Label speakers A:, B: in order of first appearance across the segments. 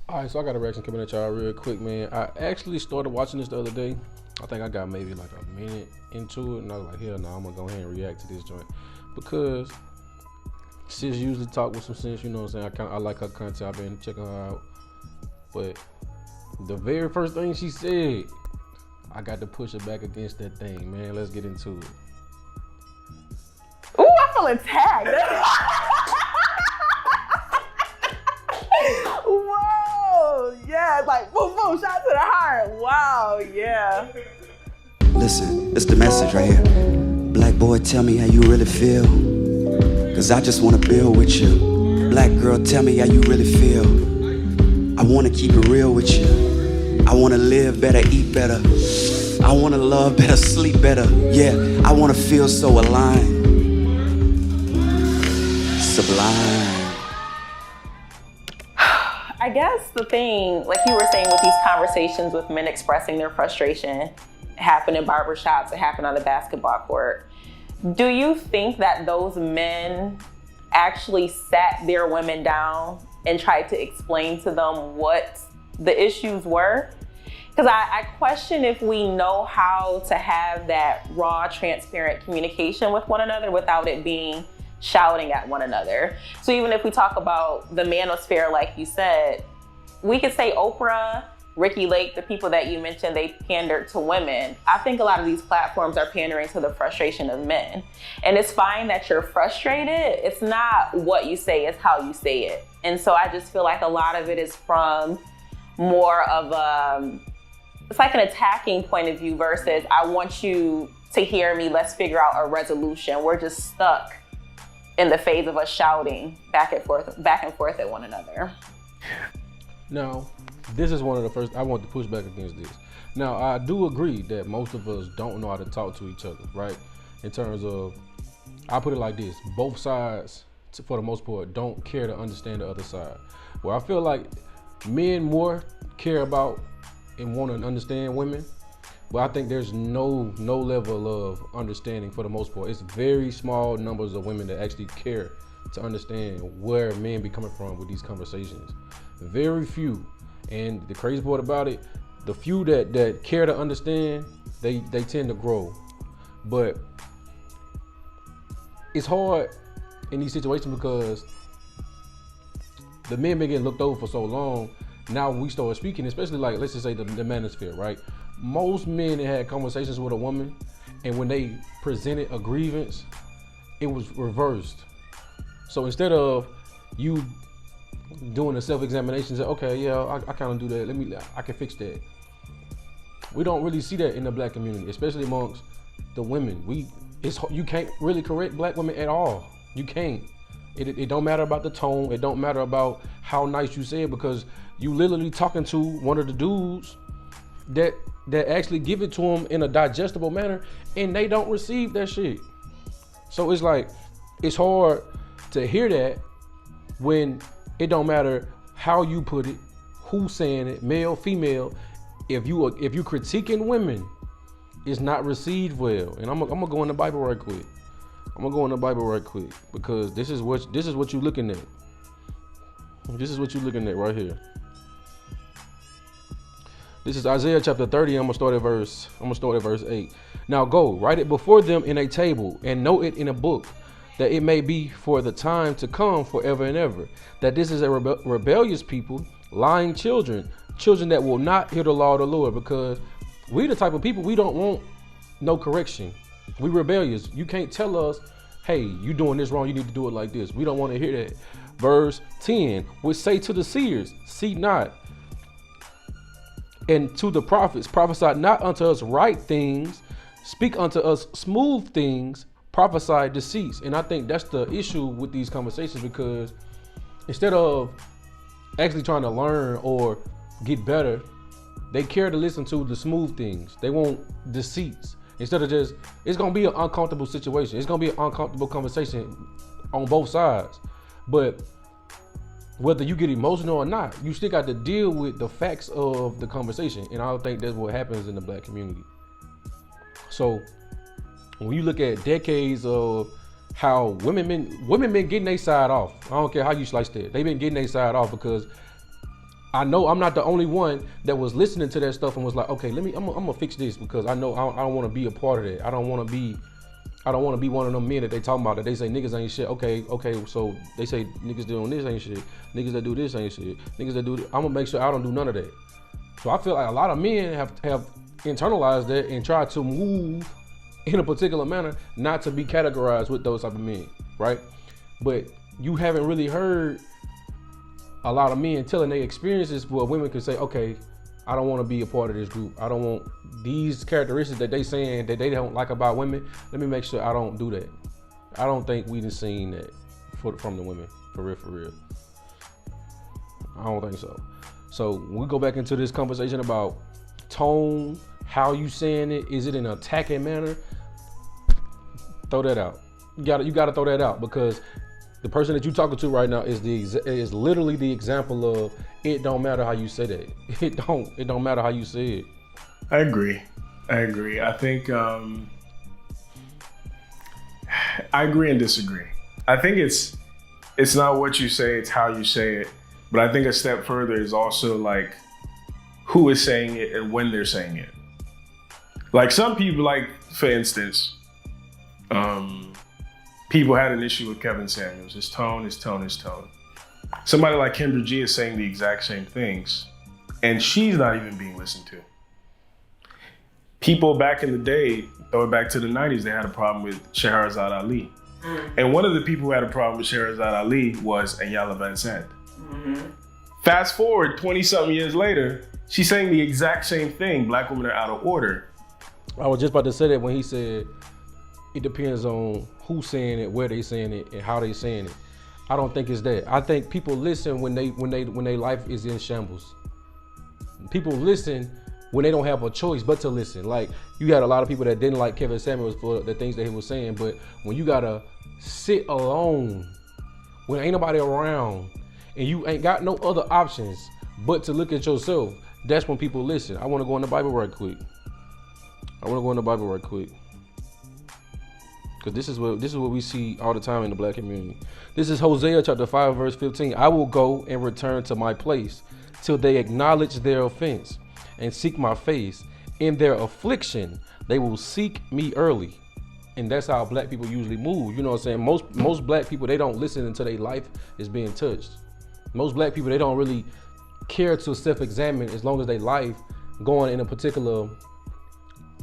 A: All right, so I got a reaction coming at y'all real quick, man. I actually started watching this the other day. I think I got maybe like a minute into it, and I was like, hell no, I'm gonna go ahead and react to this joint because sis usually talk with some sense. You know what I'm saying? I like her content. I've been checking her out, but the very first thing she said, I got to push her back against that thing, man. Let's get into it.
B: Ooh, I feel attacked. Whoa, yeah, like boom, boom, shot to the heart. Wow, yeah.
C: Listen, it's the message right here. Black boy, tell me how you really feel. Cause I just wanna build with you. Black girl, tell me how you really feel. I wanna keep it real with you. I wanna live better, eat better. I wanna love better, sleep better. Yeah, I wanna feel so aligned. Sublime.
B: I guess the thing, like you were saying with these conversations with men expressing their frustration, happen in barbershops, it happened on the basketball court. Do you think that those men actually sat their women down and tried to explain to them what the issues were? Because I question if we know how to have that raw, transparent communication with one another without it being shouting at one another. So even if we talk about the manosphere, like you said, we could say Oprah, Ricky Lake, the people that you mentioned, they pandered to women. I think a lot of these platforms are pandering to the frustration of men. And it's fine that you're frustrated. It's not what you say, it's how you say it. And so I just feel like a lot of it is from more of it's like an attacking point of view versus I want you to hear me, let's figure out a resolution. We're just stuck in the phase of us shouting back and forth at one another.
A: Now, this is one of the first, I want to push back against this. Now, I do agree that most of us don't know how to talk to each other, right? In terms of, I put it like this, both sides, for the most part, don't care to understand the other side. Where I feel like men more care about and want to understand women, but I think there's no level of understanding for the most part. It's very small numbers of women that actually care to understand where men be coming from with these conversations. Very few. And the crazy part about it, the few that care to understand, they tend to grow. But it's hard in these situations because the men been getting looked over for so long. Now we start speaking, especially like, let's just say the manosphere, right? Most men that had conversations with a woman, and when they presented a grievance, it was reversed. So instead of you doing a self-examination, say, okay, yeah, I kind of do that. I can fix that. We don't really see that in the black community, especially amongst the women. You can't really correct black women at all. You can't. It don't matter about the tone. It don't matter about how nice you say it, because you literally talking to one of the dudes that actually give it to them in a digestible manner, and they don't receive that shit. So it's like, it's hard to hear that when it don't matter how you put it, who's saying it, male, female. If you critiquing women, it's not received well. And I'm gonna go in the Bible right quick. Because this is what you're looking at. This is what you're looking at right here. This is Isaiah chapter 30. I'm gonna start at verse 8. Now go, write it before them in a table, and note it in a book, that it may be for the time to come forever and ever. That this is a rebellious people, lying children that will not hear the law of the Lord. Because we the type of people, we don't want no correction. We rebellious. You can't tell us, hey, you doing this wrong, you need to do it like this. We don't want to hear that. Verse 10, which say to the seers, see not, and to the prophets, prophesy not unto us right things, speak unto us smooth things, prophesy deceits. And I think that's the issue with these conversations, because instead of actually trying to learn or get better, they care to listen to the smooth things. They want deceits. Instead of just, it's gonna be an uncomfortable situation. It's gonna be an uncomfortable conversation on both sides. But whether you get emotional or not, you still got to deal with the facts of the conversation. And I don't think that's what happens in the black community. So when you look at decades of how women been getting their side off, I don't care how you slice that, they've been getting their side off because I know I'm not the only one that was listening to that stuff and was like, okay, I'm gonna fix this because I know I don't want to be a part of that. I don't want to be one of them men that they talking about that they say niggas ain't shit. Okay, so they say niggas doing this ain't shit. Niggas that do this ain't shit. Niggas that do this. I'm gonna make sure I don't do none of that. So I feel like a lot of men have internalized that and tried to move in a particular manner, not to be categorized with those type of men, right? But you haven't really heard a lot of men telling their experiences where women can say, okay, I don't want to be a part of this group. I don't want these characteristics that they saying that they don't like about women. Let me make sure I don't do that. I don't think we done seen that from the women, for real. I don't think so. So when we go back into this conversation about tone, how you saying it, is it in an attacking manner? Throw that out. You gotta throw that out, because the person that you talking to right now is literally the example of it don't matter how you say that. It don't matter how you say it.
D: I agree. I think I agree and disagree. I think it's not what you say, it's how you say it. But I think a step further is also like who is saying it and when they're saying it. Like some people, like for instance, people had an issue with Kevin Samuels. His tone. Somebody like Kendra G is saying the exact same things, and she's not even being listened to. People back in the day, throw it back to the 90s, they had a problem with Shahrazad Ali. And one of the people who had a problem with Shahrazad Ali was Ayala Van Sant. Fast forward 20-something years later, she's saying the exact same thing. Black women are out of order.
A: I was just about to say that when he said it depends on who's saying it, where they saying it, and how they saying it. I don't think it's that. I think people listen when their life is in shambles. People listen when they don't have a choice but to listen. Like, you had a lot of people that didn't like Kevin Samuels for the things that he was saying, but when you gotta sit alone, when ain't nobody around, and you ain't got no other options but to look at yourself, that's when people listen. I wanna go in the Bible right quick. Because this is what we see all the time in the black community. This is Hosea chapter 5, verse 15. I will go and return to my place till they acknowledge their offense and seek my face. In their affliction, they will seek me early. And that's how black people usually move. You know what I'm saying? Most black people, they don't listen until their life is being touched. Most black people, they don't really care to self-examine as long as their life going in a particular,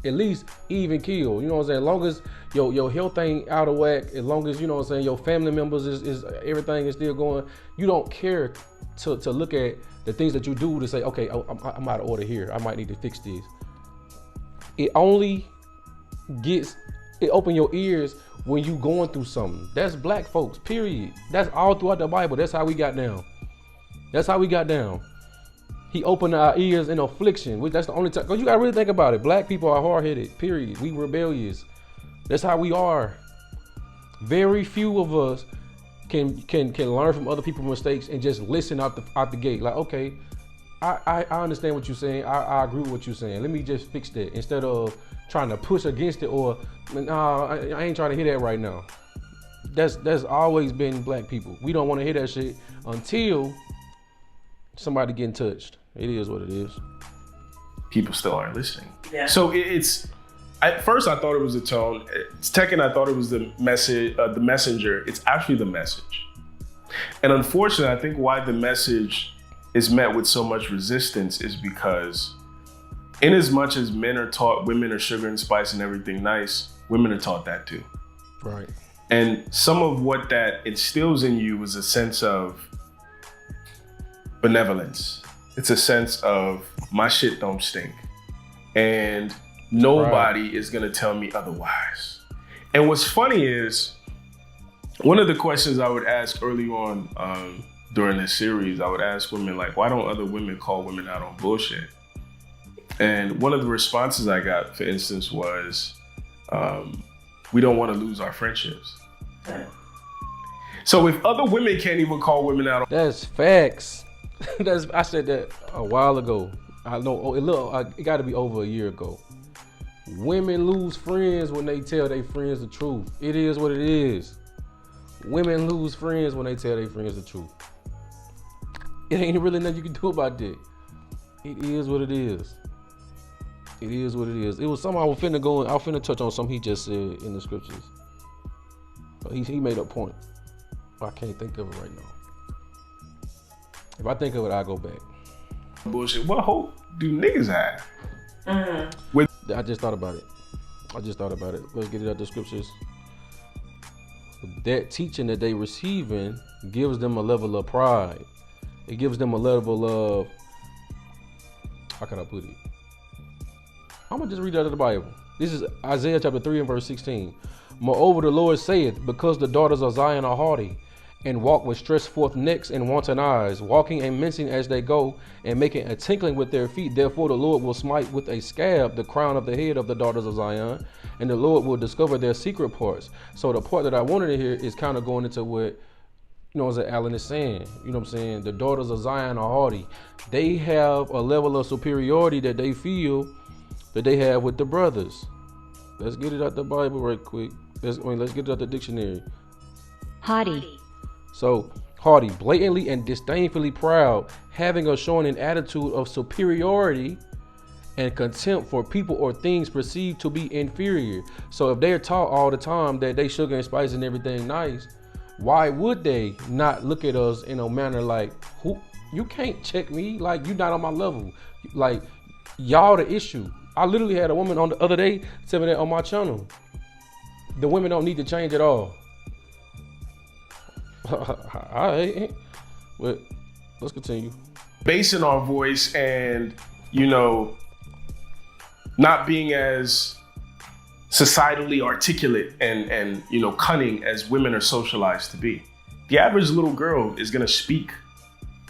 A: at least even kill. You know what I'm saying? As long as your health ain't out of whack, as long as, you know what I'm saying, your family members is everything is still going, you don't care to look at the things that you do to say, okay, I'm out of order here. I might need to fix this. It open your ears when you going through something. That's black folks, period. That's all throughout the Bible. That's how we got down. He opened our ears in affliction, which that's the only time. Cause you gotta really think about it. Black people are hard-headed, period. We rebellious. That's how we are. Very few of us can learn from other people's mistakes and just listen out the gate. Like, okay, I understand what you're saying. I agree with what you're saying. Let me just fix that instead of trying to push against it or, nah, I ain't trying to hear that right now. That's always been black people. We don't want to hear that shit until somebody getting touched. It is what it is.
D: People still aren't listening.
B: Yeah.
D: So it's, at first I thought it was the tone. Second, I thought it was the message, the messenger. It's actually the message. And unfortunately, I think why the message is met with so much resistance is because in as much as men are taught women are sugar and spice and everything nice, women are taught that too.
A: Right.
D: And some of what that instills in you is a sense of benevolence. It's a sense of my shit don't stink. And nobody is gonna tell me otherwise. And what's funny is, one of the questions I would ask early on during this series, I would ask women like, why don't other women call women out on bullshit? And one of the responses I got, for instance, was, we don't want to lose our friendships. So if other women can't even call women out,
A: that's facts. I said that a while ago. I know it got to be over a year ago. Women lose friends when they tell their friends the truth. It is what it is. Women lose friends when they tell their friends the truth. It ain't really nothing you can do about that. It is what it is. It is what it is. It was something I was finna touch on something he just said in the scriptures. He made a point. I can't think of it right now. If I think of it, I'll go back.
D: Bullshit. What hope do niggas have?
A: I just thought about it. Let's get it out the scriptures. That teaching that they receiving gives them a level of pride. It gives them a level of, how can I put it? I'm gonna just read out of the Bible. This is Isaiah chapter 3 and verse 16. Moreover, the Lord saith, because the daughters of Zion are haughty, and walk with stretched forth necks and wanton eyes, walking and mincing as they go, and making a tinkling with their feet. Therefore the Lord will smite with a scab the crown of the head of the daughters of Zion, and the Lord will discover their secret parts. So the part that I wanted to hear is kind of going into what, as Alan is saying, what I'm saying? The daughters of Zion are haughty. They have a level of superiority that they feel that they have with the brothers. Let's get it out the Bible right quick. Let's get it out the dictionary.
E: Haughty.
A: So, haughty, blatantly and disdainfully proud, having or showing an attitude of superiority and contempt for people or things perceived to be inferior. So if they're taught all the time that they sugar and spice and everything nice, why would they not look at us in a manner like, who, you can't check me, like you're not on my level, like y'all the issue. I literally had a woman on the other day tell me that on my channel. The women don't need to change at all. Alright, but let's continue.
D: Basing our voice and, not being as societally articulate and cunning as women are socialized to be. The average little girl is gonna speak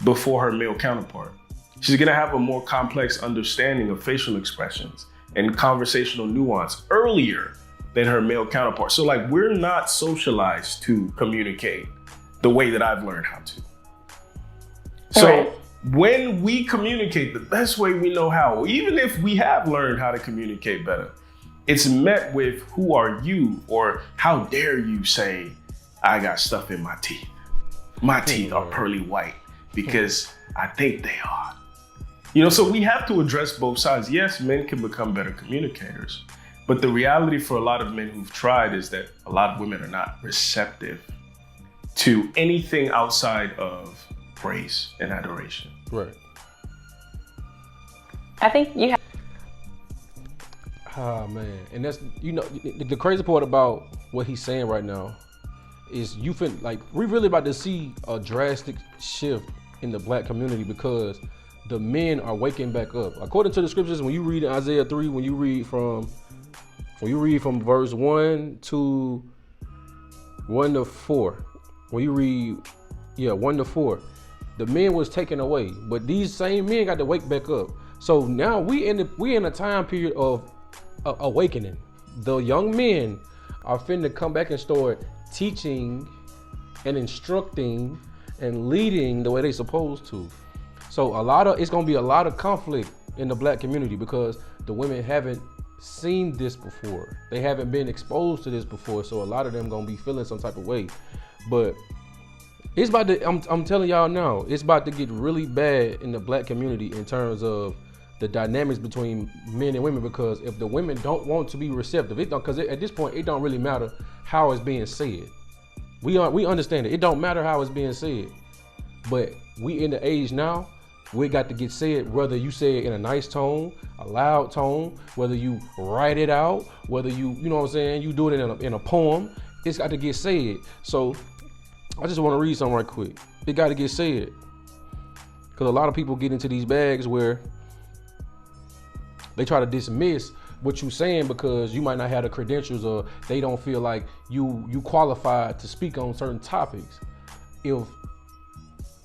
D: before her male counterpart. She's gonna have a more complex understanding of facial expressions and conversational nuance earlier than her male counterpart. So we're not socialized to communicate the way that I've learned how to. So when we communicate the best way we know how, even if we have learned how to communicate better, it's met with, who are you? Or how dare you say, I got stuff in my teeth. My teeth are pearly white because I think they are. So we have to address both sides. Yes, men can become better communicators, but the reality for a lot of men who've tried is that a lot of women are not receptive to anything outside of praise and adoration.
A: Right.
B: I think you have.
A: Oh man, and that's the crazy part about what he's saying right now is we're really about to see a drastic shift in the black community because the men are waking back up. According to the scriptures, when you read Isaiah 3, when you read from verse 1 to 4, when you read 1 to 4, the men was taken away, but these same men got to wake back up. So now we in a time period of awakening. The young men are finna come back and start teaching and instructing and leading the way they supposed to. So it's gonna be a lot of conflict in the black community because the women haven't seen this before. They haven't been exposed to this before. So a lot of them gonna be feeling some type of way. But it's about to, I'm telling y'all now, it's about to get really bad in the black community in terms of the dynamics between men and women, because if the women don't want to be receptive, because at this point, it don't really matter how it's being said. We understand it. It don't matter how it's being said. But we in the age now, we got to get said, whether you say it in a nice tone, a loud tone, whether you write it out, whether you know what I'm saying, you do it in a poem, it's got to get said. So I just want to read something right quick. It got to get said. Because a lot of people get into these bags where they try to dismiss what you're saying because you might not have the credentials or they don't feel like you qualified to speak on certain topics. If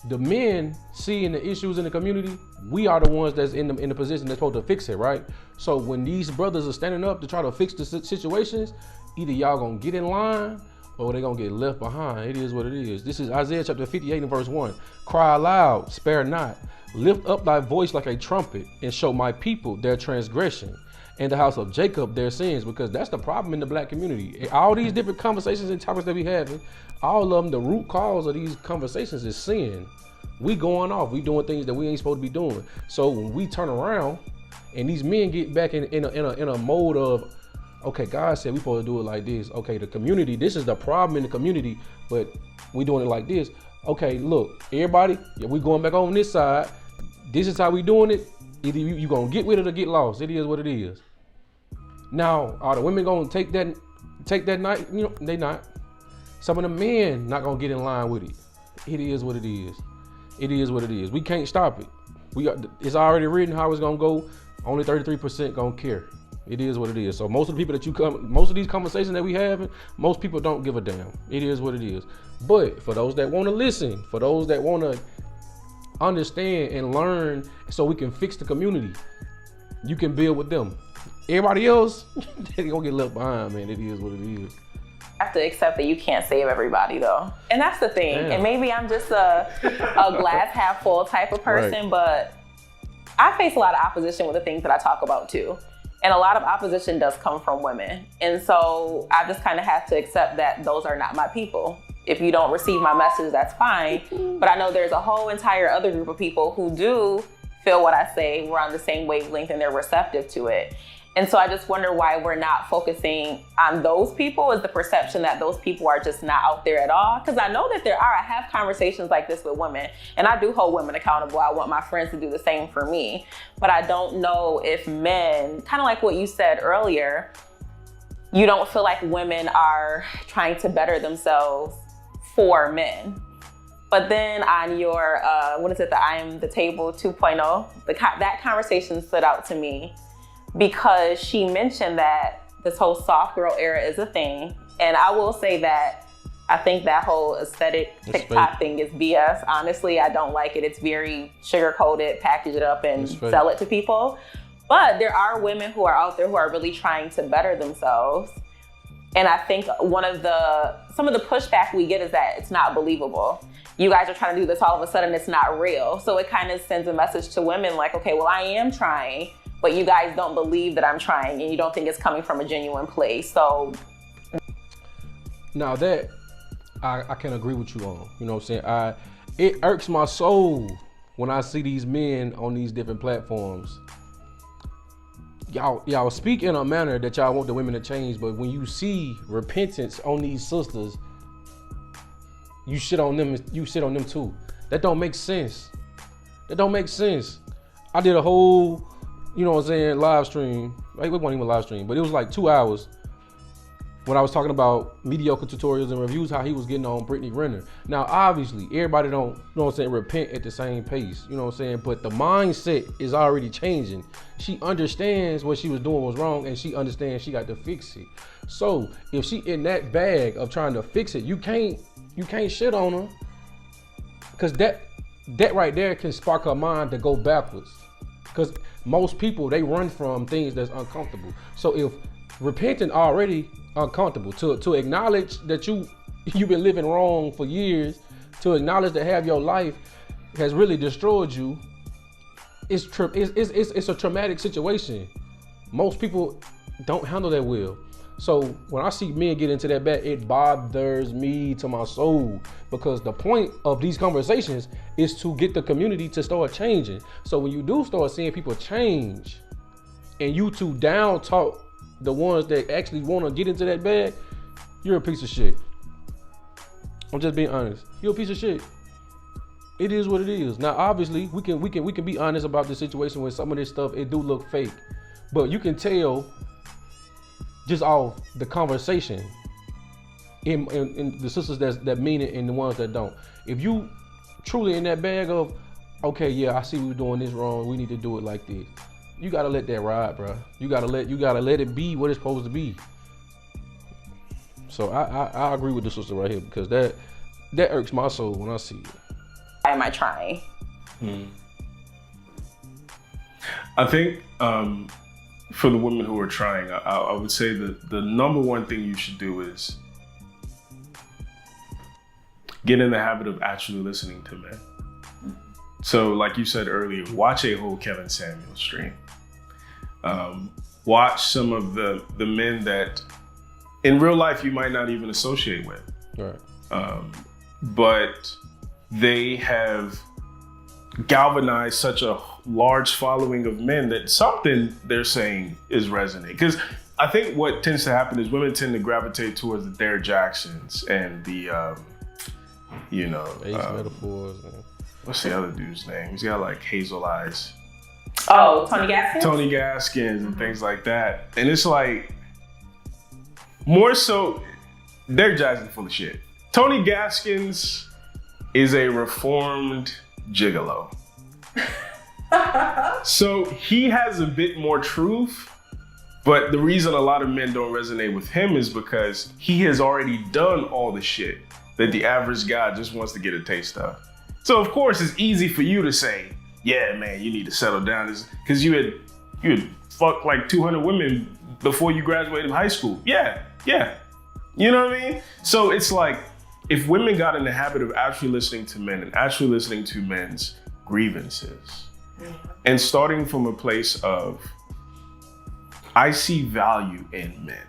A: the men seeing the issues in the community, we are the ones that's in the position that's supposed to fix it, right? So when these brothers are standing up to try to fix the situations, either y'all gonna get in line or they gonna get left behind. It is what it is. This is Isaiah chapter 58 and verse 1. Cry aloud, spare not. Lift up thy voice like a trumpet and show my people their transgression and the house of Jacob their sins, because that's the problem in the black community. All these different conversations and topics that we having, all of them, the root cause of these conversations is sin. We going off. We doing things that we ain't supposed to be doing. So when we turn around and these men get back in a mode of, okay, God said we supposed to do it like this. Okay, the community, this is the problem in the community, but we doing it like this. Okay, look, everybody, we going back on this side. This is how we doing it. Either you gonna get with it or get lost. It is what it is. Now, are the women gonna take that night? You know, they not. Some of the men not gonna get in line with it. It is what it is. It is what it is. We can't stop it. It's already written how it's gonna go. Only 33% gonna care. It is what it is. So most of the people most of these conversations that we having, most people don't give a damn. It is what it is. But for those that want to listen, for those that want to understand and learn, so we can fix the community, you can build with them. Everybody else, they gonna get left behind, man. It is what it is.
B: Have to accept that you can't save everybody though. And that's the thing.
A: Damn.
B: And maybe I'm just a glass half full type of person,
A: Right.
B: but I face a lot of opposition with the things that I talk about too. And a lot of opposition does come from women. And so I just kind of have to accept that those are not my people. If you don't receive my message, that's fine. But I know there's a whole entire other group of people who do feel what I say. We're on the same wavelength and they're receptive to it. And so I just wonder why we're not focusing on those people. Is the perception that those people are just not out there at all? Because I know that there are. I have conversations like this with women, and I do hold women accountable. I want my friends to do the same for me. But I don't know if men, kind of like what you said earlier, you don't feel like women are trying to better themselves for men. But then on your, the I Am the Table 2.0, that conversation stood out to me, because she mentioned that this whole soft girl era is a thing. And I will say that I think that whole aesthetic TikTok thing is BS. Honestly, I don't like it. It's very sugar-coated, package it up and sell it to people. But there are women who are out there who are really trying to better themselves. And I think some of the pushback we get is that it's not believable. You guys are trying to do this all of a sudden, it's not real. So it kind of sends a message to women like, okay, well, I am trying, but you guys don't believe that I'm trying and you don't think it's coming from a genuine place. So
A: now that I can agree with you on, you know what I'm saying? It irks my soul when I see these men on these different platforms. Y'all speak in a manner that y'all want the women to change, but when you see repentance on these sisters, you shit on them too. That don't make sense. That don't make sense. I did a whole, you know what I'm saying, live stream. Like, it wasn't even a live stream, but it was like 2 hours when I was talking about mediocre tutorials and reviews, how he was getting on Brittany Renner. Now, obviously, everybody don't, you know what I'm saying, repent at the same pace, you know what I'm saying? But the mindset is already changing. She understands what she was doing was wrong, and she understands she got to fix it. So if she in that bag of trying to fix it, you can't shit on her, because that right there can spark her mind to go backwards. Because most people, they run from things that's uncomfortable. So if repenting already uncomfortable, to acknowledge that you've been living wrong for years, to acknowledge that half your life has really destroyed you, it's a traumatic situation. Most people don't handle that well. So when I see men get into that bad, it bothers me to my soul, because the point of these conversations is to get the community to start changing. So when you do start seeing people change, and you two down talk the ones that actually want to get into that bag, you're a piece of shit. I'm just being honest. You're a piece of shit. It is what it is. Now, obviously, we can be honest about the situation where some of this stuff, it do look fake, but you can tell just off the conversation in the sisters that mean it and the ones that don't. If you truly in that bag of, okay, yeah, I see we're doing this wrong, we need to do it like this, you gotta let that ride, bro. You gotta let it be what it's supposed to be. So I agree with the sister right here, because that irks my soul when I see it.
B: why am I trying?
D: I think for the women who are trying, I would say that the number one thing you should do is get in the habit of actually listening to men. So like you said earlier, watch a whole Kevin Samuels stream. Watch some of the men that in real life you might not even associate with.
A: Right.
D: But they have galvanized such a large following of men that something they're saying is resonating. Because I think what tends to happen is women tend to gravitate towards the Derrick Jacksons and the,
A: metaphors.
D: What's the other dude's name? He's got like hazel eyes.
B: Oh, Tony Gaskins?
D: Tony Gaskins and things like that. And it's like, more so, Derrick Jackson's full of shit. Tony Gaskins is a reformed gigolo. So he has a bit more truth, but the reason a lot of men don't resonate with him is because he has already done all the shit that the average guy just wants to get a taste of. So of course it's easy for you to say, yeah, man, you need to settle down, because you had fucked like 200 women before you graduated high school. Yeah. You know what I mean? So it's like, if women got in the habit of actually listening to men and actually listening to men's grievances, and starting from a place of, I see value in men.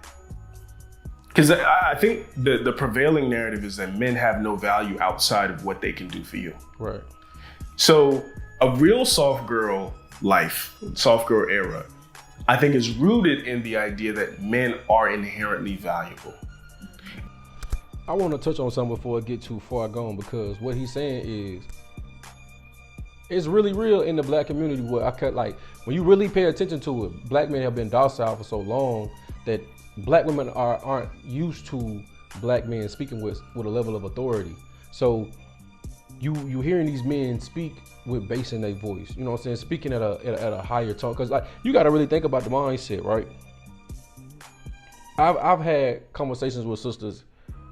D: Because I think the prevailing narrative is that men have no value outside of what they can do for you.
A: Right.
D: So a real soft girl life, soft girl era, I think is rooted in the idea that men are inherently valuable.
A: I want to touch on something before I get too far gone, because what he's saying is, it's really real in the black community, where when you really pay attention to it, black men have been docile for so long that black women aren't used to black men speaking with a level of authority. So you hearing these men speak with bass in their voice, you know what I'm saying, speaking at a higher tone, because like you got to really think about the mindset, right? I've had conversations with sisters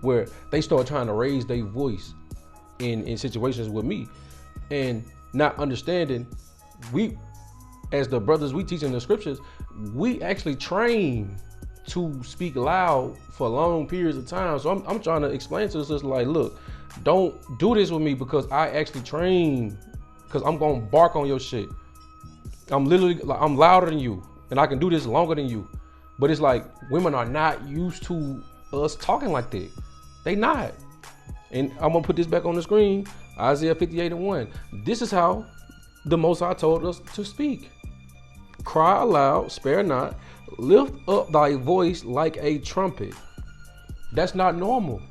A: where they start trying to raise their voice in situations with me, and not understanding, we, as the brothers we teach in the scriptures, we actually train to speak loud for long periods of time. So I'm trying to explain to the sister, like, look, don't do this with me, because I actually train, because I'm gonna bark on your shit. I'm literally, like, I'm louder than you, and I can do this longer than you. But it's like, women are not used to us talking like that. They not. And I'm gonna put this back on the screen, Isaiah 58:1. This is how the Most High told us to speak. Cry aloud, spare not, lift up thy voice like a trumpet. That's not normal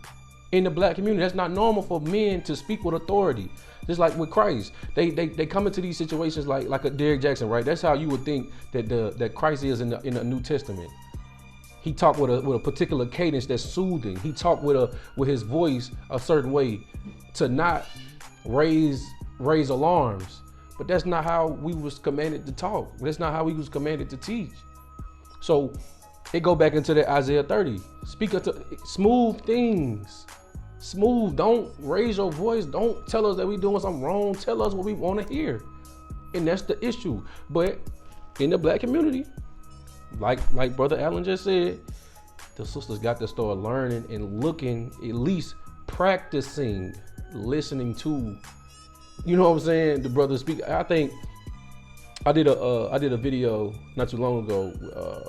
A: in the black community. That's not normal for men to speak with authority. Just like with Christ, they come into these situations like a Derrick Jackson, right? That's how you would think that Christ is in the New Testament. He talked with a particular cadence that's soothing. He talked with his voice a certain way to not raise alarms. But that's not how we was commanded to talk. That's not how we was commanded to teach. So it go back into that Isaiah 30. Speak unto smooth things. Smooth. Don't raise your voice. Don't tell us that we doing something wrong. Tell us what we want to hear. And that's the issue. But in the black community, like Brother Allen just said, the sisters got to start learning and looking, at least practicing, listening to, you know what I'm saying, the brothers speak. I think I did a video not too long ago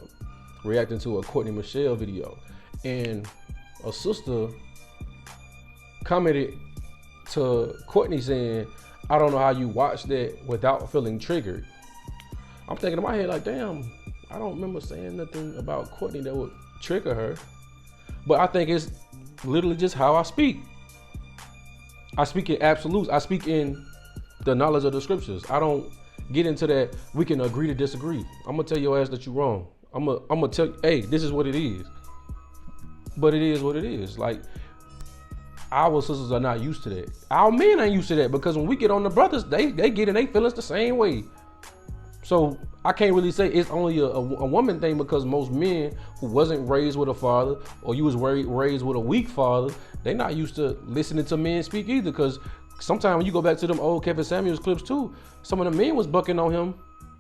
A: reacting to a Courtney Michelle video, and a sister commented to Courtney saying, I don't know how you watch that without feeling triggered. I'm thinking in my head like, damn, I don't remember saying nothing about Courtney that would trigger her. But I think it's literally just how I speak. I speak in absolutes. I speak in the knowledge of the scriptures. I don't get into that we can agree to disagree. I'm gonna tell your ass that you're wrong. I'm gonna tell you, hey, this is what it is. But it is what it is. Like, our sisters are not used to that. Our men ain't used to that, because when we get on the brothers, they get in their feelings the same way. So I can't really say it's only a woman thing, because most men who wasn't raised with a father, or you was raised with a weak father, they not used to listening to men speak either. Because sometimes when you go back to them old Kevin Samuels clips too, some of the men was bucking on him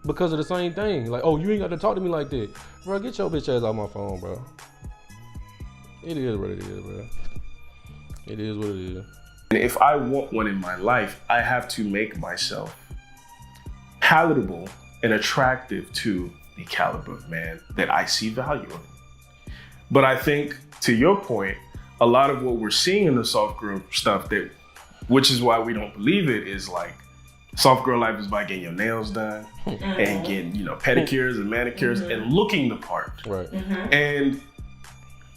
A: because of the same thing. Like, oh, you ain't got to talk to me like that. Bro, get your bitch ass off my phone, bro. It is what it is, bro. It is what it is.
D: And if I want one in my life, I have to make myself palatable and attractive to the caliber of man that I see value in. But I think, to your point, a lot of what we're seeing in the soft girl stuff, which is why we don't believe it, is like Soft girl life is by getting your nails done and getting, pedicures and manicures and looking the part.
A: Right.
D: And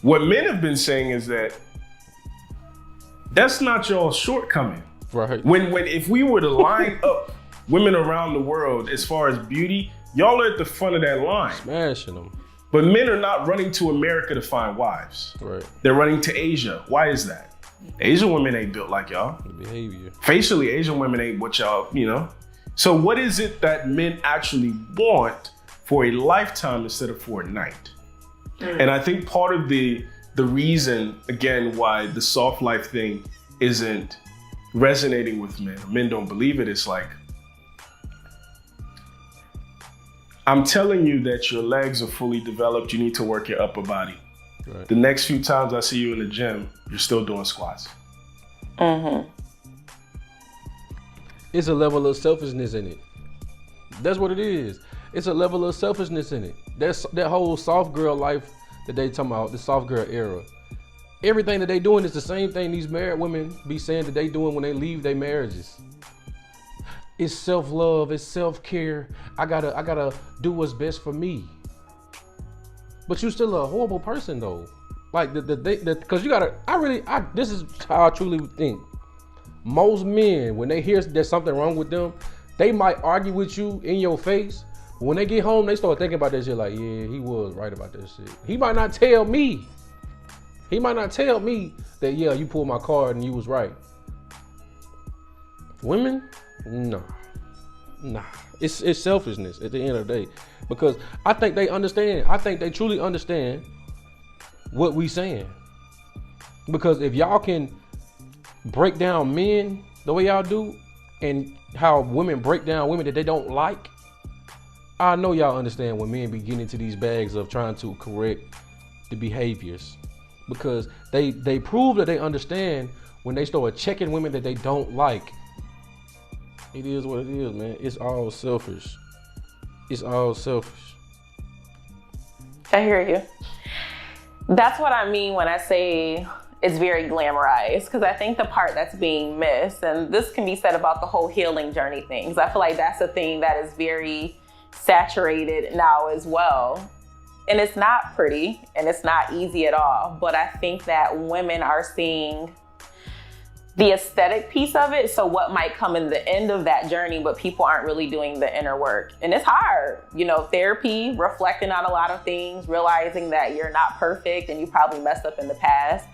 D: what men have been saying is that that's not y'all's shortcoming.
A: Right.
D: If we were to line up women around the world as far as beauty, y'all are at the front of that line.
A: Smashing them.
D: But men are not running to America to find wives.
A: Right.
D: They're running to Asia. Why is that? Asian women ain't built like y'all.
A: The behavior.
D: Facially, Asian women ain't what y'all, So what is it that men actually want for a lifetime instead of for a night? And I think part of the reason, again, why the soft life thing isn't resonating with men don't believe it, is like, I'm telling you that your legs are fully developed, you need to work your upper body.
A: Right.
D: The next few times I see you in the gym, you're still doing squats.
A: It's a level of selfishness in it. That's what it is. It's a level of selfishness in it. That whole soft girl life that they talking about, the soft girl era. Everything that they doing is the same thing these married women be saying that they doing when they leave their marriages. It's self-love, it's self-care. I gotta do what's best for me. But you still a horrible person though. Like because you gotta, this is how I truly think. Most men, when they hear there's something wrong with them, they might argue with you in your face. But when they get home, they start thinking about that shit like, yeah, he was right about that shit. He might not tell me. That, yeah, you pulled my card and you was right. Women, nah. It's selfishness at the end of the day. Because I think they understand. I think they truly understand what we saying. Because if y'all can break down men the way y'all do, and how women break down women that they don't like, I know y'all understand when men be getting into these bags of trying to correct the behaviors. Because they prove that they understand when they start checking women that they don't like. It is what it is, man. It's all selfish. It's all selfish.
B: I hear you. That's what I mean when I say it's very glamorized, because I think the part that's being missed, and this can be said about the whole healing journey things, I feel like that's a thing that is very saturated now as well. And it's not pretty and it's not easy at all, but I think that women are seeing the aesthetic piece of it. So what might come in the end of that journey, but people aren't really doing the inner work. And it's hard, therapy, reflecting on a lot of things, realizing that you're not perfect and you probably messed up in the past.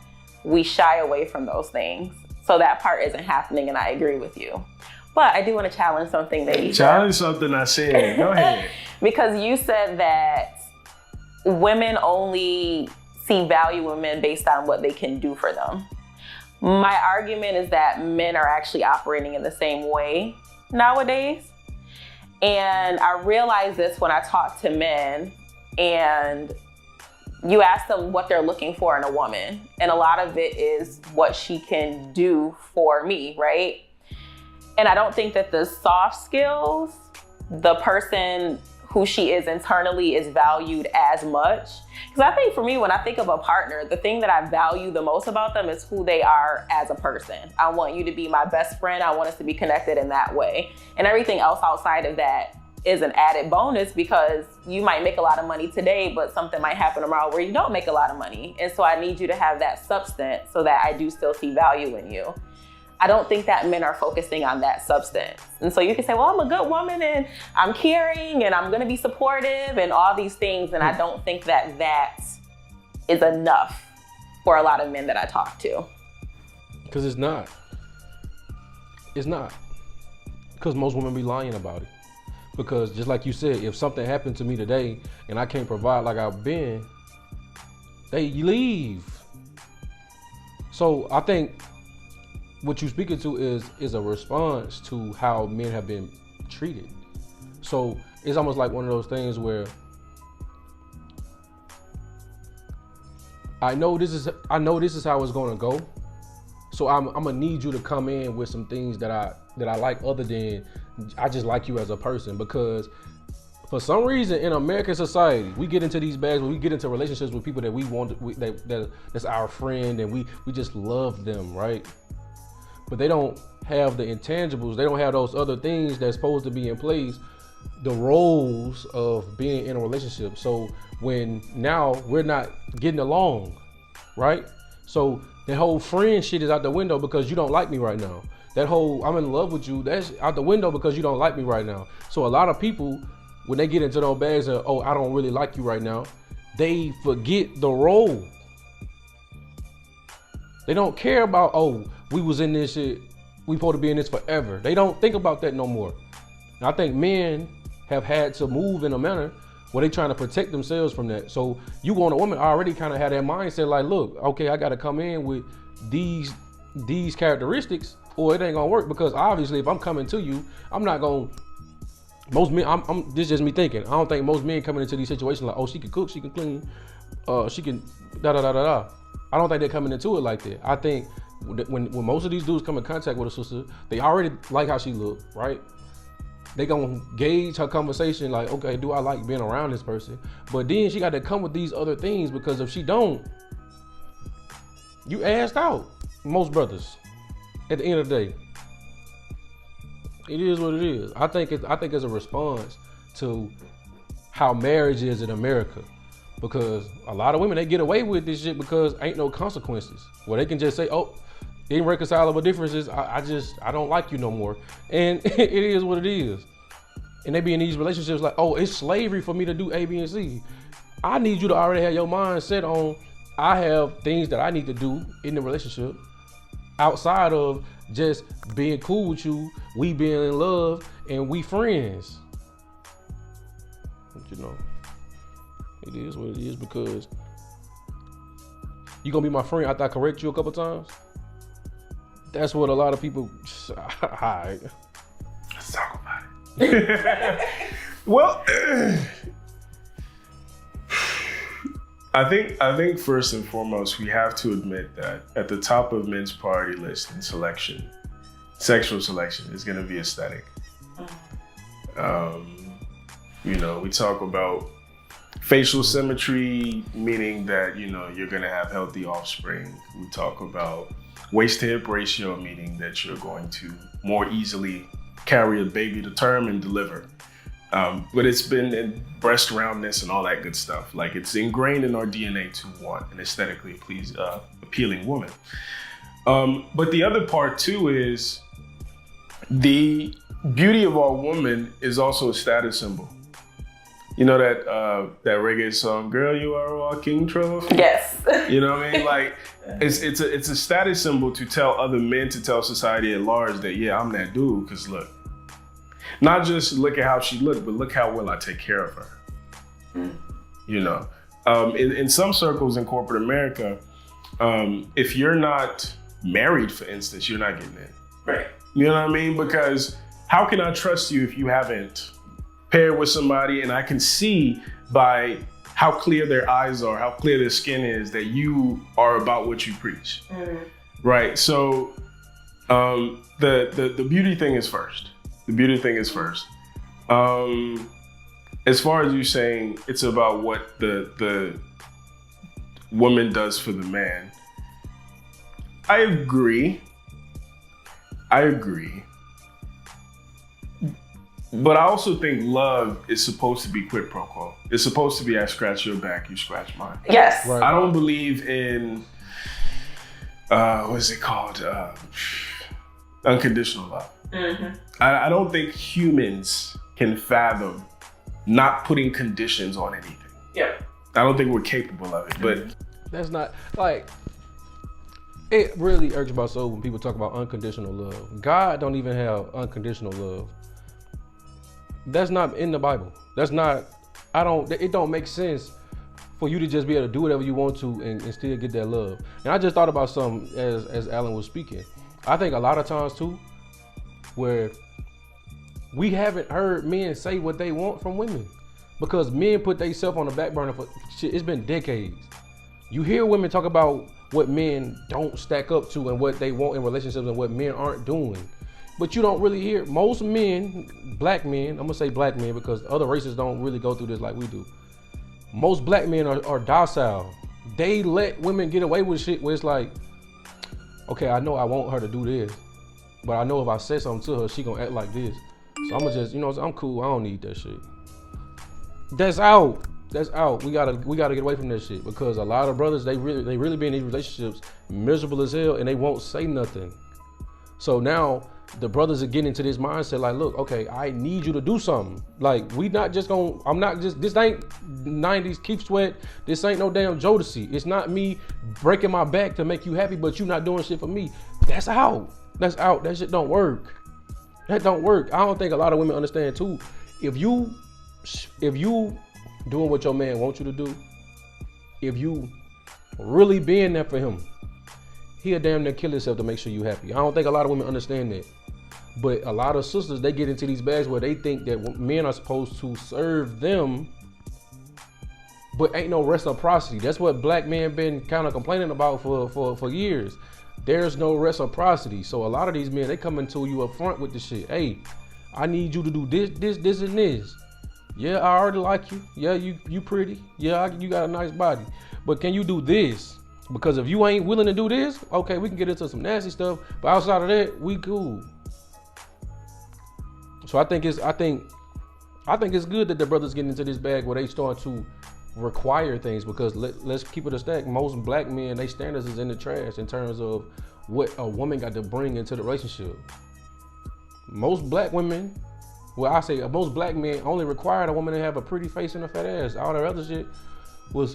B: We shy away from those things. So that part isn't happening, and I agree with you. But I do want to challenge something that you said.
D: Challenge something I said. Go ahead.
B: Because you said that women only see value in men based on what they can do for them. My argument is that men are actually operating in the same way nowadays. And I realize this when I talk to men and you ask them what they're looking for in a woman. And a lot of it is what she can do for me, right? And I don't think that the soft skills, the person who she is internally, is valued as much. Because I think for me, when I think of a partner, the thing that I value the most about them is who they are as a person. I want you to be my best friend. I want us to be connected in that way. And everything else outside of that is an added bonus, because you might make a lot of money today, but something might happen tomorrow where you don't make a lot of money. And so I need you to have that substance so that I do still see value in you. I don't think that men are focusing on that substance. And so you can say, well, I'm a good woman and I'm caring and I'm gonna be supportive and all these things. And I don't think that that is enough for a lot of men that I talk to.
A: Because it's not. It's not. Because most women be lying about it. Because just like you said, if something happened to me today and I can't provide like I've been, they leave. So I think what you're speaking to is a response to how men have been treated. So it's almost like one of those things where I know this is how it's gonna go. So I'm gonna need you to come in with some things that I like, other than I just like you as a person. Because for some reason in American society, we get into these bags where we get into relationships with people that we want, that's our friend, and we just love them, right? But they don't have the intangibles. They don't have those other things that's supposed to be in place, the roles of being in a relationship. So when now we're not getting along, right? So the whole friend shit is out the window because you don't like me right now. That whole I'm in love with you, that's out the window because you don't like me right now. So a lot of people, when they get into those bags of, oh, I don't really like you right now, they forget the role. They don't care about, oh, we was in this shit, we supposed to be in this forever. They don't think about that no more. And I think men have had to move in a manner where they trying to protect themselves from that. So you want a woman already kind of have that mindset like, look, okay, I got to come in with these characteristics or it ain't gonna work, because obviously if I'm coming to you, I'm not gonna, most men, this is just me thinking, I don't think most men coming into these situations like, oh, she can cook, she can clean, she can da-da-da-da-da. I don't think they're coming into it like that. I think when most of these dudes come in contact with a sister, they already like how she look, right? They gonna gauge her conversation like, okay, do I like being around this person? But then she got to come with these other things, because if she don't, you asked out. Most brothers, at the end of the day, it is what it is. I think it's a response to how marriage is in America, because a lot of women, they get away with this shit because ain't no consequences. Where they can just say, oh, irreconcilable differences, I don't like you no more. And it is what it is. And they be in these relationships like, oh, it's slavery for me to do A, B, and C. I need you to already have your mind set on, I have things that I need to do in the relationship outside of just being cool with you, we being in love, and we friends. But you know, it is what it is, because you gonna be my friend after I correct you a couple times? That's what a lot of people, alright.
D: Let's talk about it. Well, I think first and foremost, we have to admit that at the top of men's priority list in selection, sexual selection, is gonna be aesthetic. You know, we talk about facial symmetry, meaning that, you know, you're gonna have healthy offspring. We talk about waist to hip ratio, meaning that you're going to more easily carry a baby to term and deliver. But it's been in breast roundness and all that good stuff. Like, it's ingrained in our DNA to want an aesthetically appealing woman. But the other part too is the beauty of our woman is also a status symbol. You know that reggae song, "Girl, You Are a Walking Trophy"?
B: Yes.
D: You know what I mean? Like, it's a status symbol to tell other men, to tell society at large that, yeah, I'm that dude. Because look, not just look at how she looked, but look how well I take care of her. You know, in some circles in corporate America, if you're not married, for instance, you're not getting in.
B: Right.
D: You know what I mean? Because how can I trust you if you haven't paired with somebody and I can see by how clear their eyes are, how clear their skin is, that you are about what you preach. Right? So the beauty thing is first. The beauty thing is first. As far as you saying it's about what the woman does for the man, I agree. But I also think love is supposed to be quid pro quo. It's supposed to be, I scratch your back, you scratch mine.
B: Yes.
A: Right.
D: I don't believe in, what is it called? Unconditional love. I don't think humans can fathom not putting conditions on anything.
B: Yeah.
D: I don't think we're capable of it, but
A: That's not, like, it really irks my soul when people talk about unconditional love. God don't even have unconditional love. That's not in the Bible. That's not, it don't make sense for you to just be able to do whatever you want to and still get that love. And I just thought about something as Alan was speaking. I think a lot of times too, where we haven't heard men say what they want from women, because men put themselves on the back burner for shit. It's been decades. You hear women talk about what men don't stack up to and what they want in relationships and what men aren't doing. But you don't really hear most men, black men, I'm gonna say black men because other races don't really go through this like we do. Most black men are docile. They let women get away with shit where it's like, okay, I know I want her to do this, But I know if I say something to her, she gonna act like this. So I'ma just, I'm cool. I don't need that shit. That's out. That's out. We gotta get away from that shit because a lot of brothers they really be in these relationships miserable as hell and they won't say nothing. So now the brothers are getting into this mindset like, look, okay, I need you to do something. Like this ain't 90s Keith Sweat. This ain't no damn Jodeci. It's not me breaking my back to make you happy, but you not doing shit for me. That's out. That's out. That shit don't work. That don't work. I don't think a lot of women understand too. If you doing what your man wants you to do, if you really being there for him, he'll damn near kill himself to make sure you happy. I don't think a lot of women understand that. But a lot of sisters, they get into these bags where they think that men are supposed to serve them, but ain't no reciprocity. That's what black men been kind of complaining about for years. There's no reciprocity. So a lot of these men, they come into you up front with the shit. Hey, I need you to do this, and this. Yeah, I already like you. Yeah, you pretty. Yeah, you got a nice body. But can you do this? Because if you ain't willing to do this, okay, we can get into some nasty stuff. But outside of that, we cool. So I think it's good that the brothers getting into this bag where they start to require things because let's keep it a stack. Most black men, they standards is in the trash in terms of what a woman got to bring into the relationship. Most black women. Well, I say most black men only required a woman to have a pretty face and a fat ass. All that other shit was,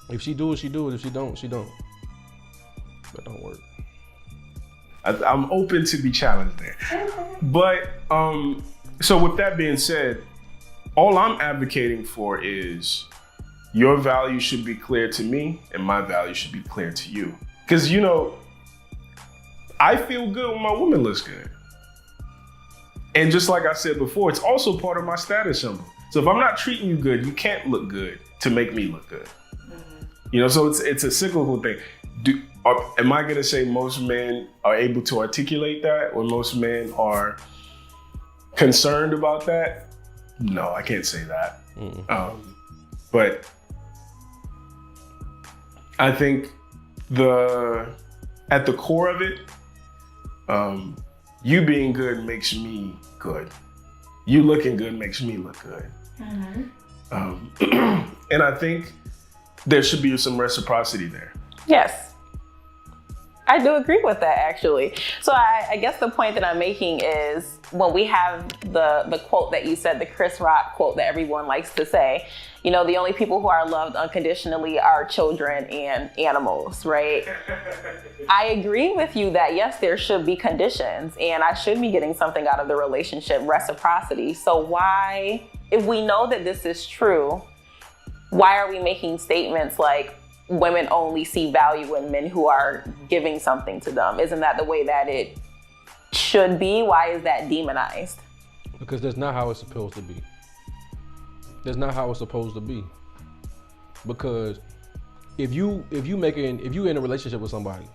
A: if she do it, she do it. If she don't, she don't. That don't work.
D: I'm open to be challenged there. But, so with that being said, all I'm advocating for is your value should be clear to me and my value should be clear to you. Because, I feel good when my woman looks good. And just like I said before, it's also part of my status symbol. So if I'm not treating you good, you can't look good to make me look good. Mm-hmm. So it's a cyclical thing. Am I gonna say most men are able to articulate that or most men are concerned about that? No, I can't say that. Mm-hmm. But I think at the core of it, you being good makes me good. You looking good makes me look good. Mm-hmm. And I think there should be some reciprocity there.
B: Yes. I do agree with that, actually. So I guess the point that I'm making is when we have the quote that you said, the Chris Rock quote that everyone likes to say, the only people who are loved unconditionally are children and animals, right? I agree with you that, yes, there should be conditions and I should be getting something out of the relationship, reciprocity. So why, if we know that this is true, why are we making statements like, women only see value in men who are giving something to them? Isn't that the way that it should be? Why is that demonized?
A: Because that's not how it's supposed to be. That's not how it's supposed to be. Because if you in a relationship with somebody,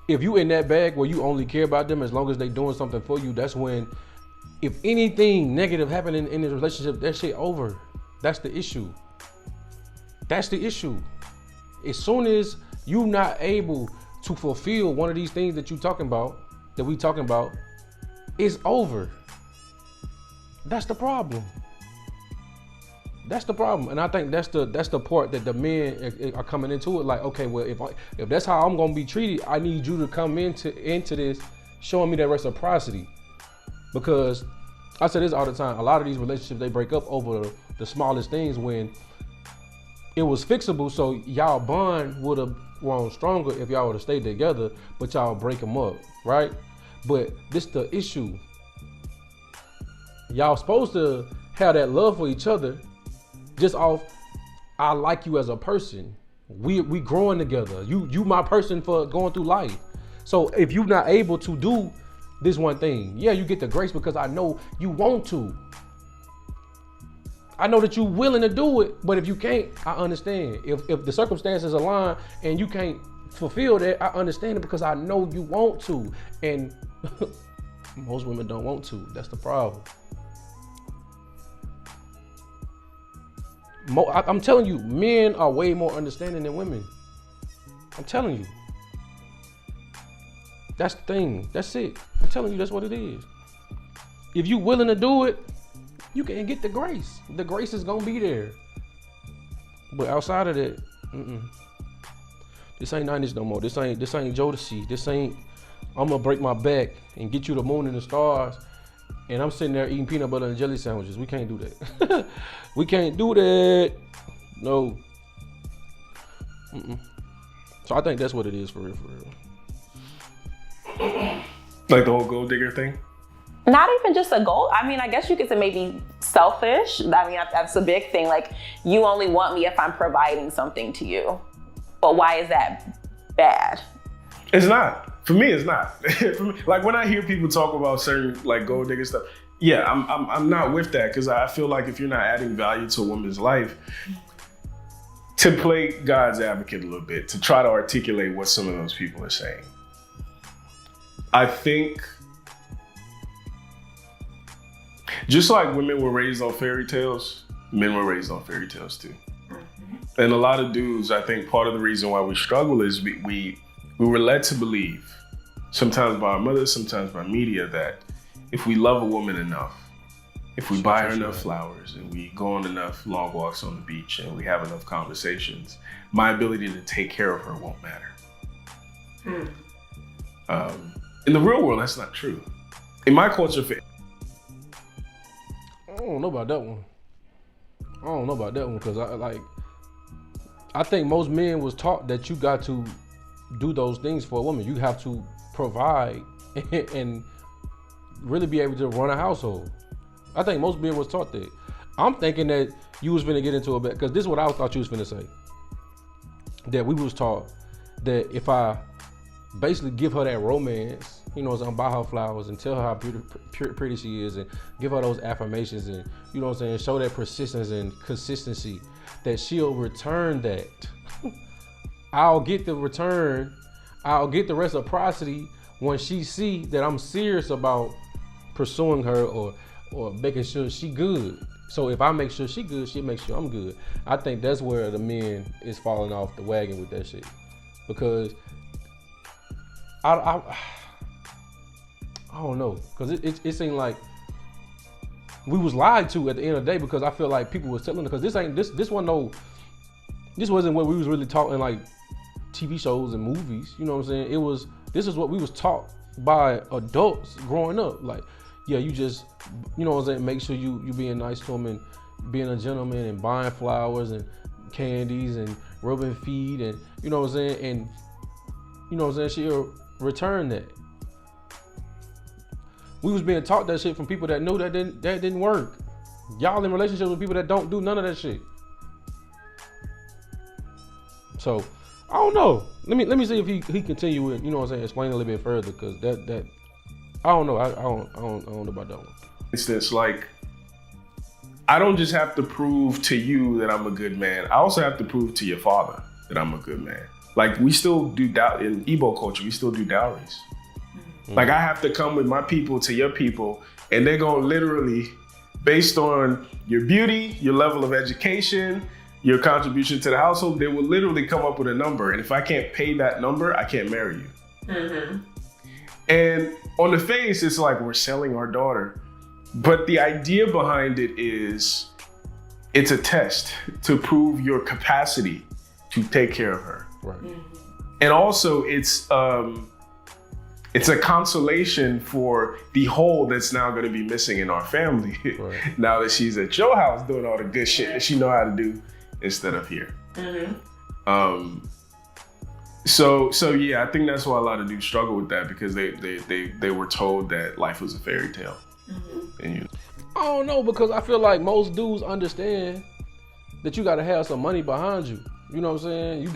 A: if you in that bag where you only care about them as long as they doing something for you, that's when, if anything negative happening in this relationship, that shit over. That's the issue. That's the issue. As soon as you're not able to fulfill one of these things that we talking about, it's over. That's the problem. That's the problem. And I think that's the part that the men are coming into it like, okay, well, if that's how I'm gonna be treated, I need you to come into this showing me that reciprocity. Because I say this all the time, a lot of these relationships, they break up over the smallest things when it was fixable, so y'all bond would have grown stronger if y'all would have stayed together, but y'all break them up, right? But this the issue. Y'all supposed to have that love for each other just off, I like you as a person. We growing together. You my person for going through life. So if you're not able to do this one thing, yeah, you get the grace because I know you want to. I know that you're willing to do it, but if you can't, I understand. If the circumstances align and you can't fulfill that, I understand it because I know you want to. And most women don't want to. That's the problem. I'm telling you, men are way more understanding than women. I'm telling you. That's the thing. That's it. I'm telling you, that's what it is. If you willing to do it, you can get the grace. The grace is gonna be there. But outside of that, this ain't 90s no more. This ain't Jodeci. This ain't I'm gonna break my back and get you the moon and the stars, and I'm sitting there eating peanut butter and jelly sandwiches. We can't do that. We can't do that. No. So I think that's what it is for real, for real.
D: Like the whole gold digger thing?
B: Not even just a goal. I mean, I guess you could say maybe selfish. I mean, that's a big thing. Like, you only want me if I'm providing something to you. But why is that bad?
D: It's not. For me, it's not. For me, like when I hear people talk about certain like gold digger stuff, yeah, I'm not with that, because I feel like if you're not adding value to a woman's life, to play God's advocate a little bit, to try to articulate what some of those people are saying. I think just like women were raised on fairy tales, men were raised on fairy tales too. And a lot of dudes, I think part of the reason why we struggle is we were led to believe, sometimes by our mothers, sometimes by media, that if we love a woman enough, if we buy her enough flowers and we go on enough long walks on the beach and we have enough conversations, my ability to take care of her won't matter. In the real world, that's not true. In my culture,
A: I don't know about that one. Because I think most men was taught that you got to do those things for a woman. You have to provide and really be able to run a household. I think most men was taught that. I'm thinking that you was finna get into a bit, because this is what I thought you was finna say. That we was taught that if I basically give her that romance, you know what I'm saying, buy her flowers and tell her how pretty she is and give her those affirmations and, you know what I'm saying, show that persistence and consistency, that she'll return that. I'll get the return, I'll get the reciprocity when she see that I'm serious about pursuing her or making sure she good. So if I make sure she good, she make sure I'm good. I think that's where the men is falling off the wagon with that shit. Because I don't know, because it seemed like we was lied to at the end of the day, because I feel like people was telling, because this wasn't what we was really taught in like TV shows and movies, you know what I'm saying? This is what we was taught by adults growing up. Like, yeah, you just, you know what I'm saying, make sure you being nice to them and being a gentleman and buying flowers and candies and rubbing feet and, you know what I'm saying, and, you know what I'm saying, she'll return that. We was being taught that shit from people that knew that didn't work. Y'all in relationships with people that don't do none of that shit. So, I don't know. Let me see if he continue with, you know what I'm saying, explain a little bit further, because that I don't know. I don't know about that one.
D: It's like, I don't just have to prove to you that I'm a good man. I also have to prove to your father that I'm a good man. Like, we still do in Igbo culture, we still do dowries. Like, I have to come with my people to your people, and they're gonna literally, based on your beauty, your level of education, your contribution to the household, they will literally come up with a number. And if I can't pay that number, I can't marry you. And on the face, it's like we're selling our daughter. But the idea behind it is, it's a test to prove your capacity to take care of her.
A: Right.
D: And also it's a consolation for the hole that's now going to be missing in our family. Right. Now that she's at your house doing all the good shit that she know how to do instead of here. So yeah, I think that's why a lot of dudes struggle with that, because they were told that life was a fairy tale. And
A: I don't know, because I feel like most dudes understand that you gotta have some money behind you. You know what I'm saying?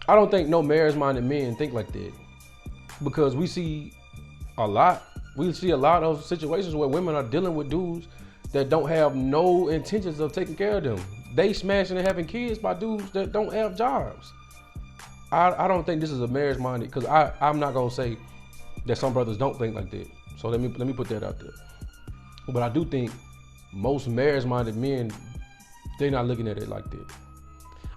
A: I don't think no marriage-minded men think like that, because we see a lot of situations where women are dealing with dudes that don't have no intentions of taking care of them. They smashing and having kids by dudes that don't have jobs. I don't think this is a marriage-minded, because I'm not gonna say that some brothers don't think like that. So let me put that out there. But I do think most marriage-minded men, they're not looking at it like that.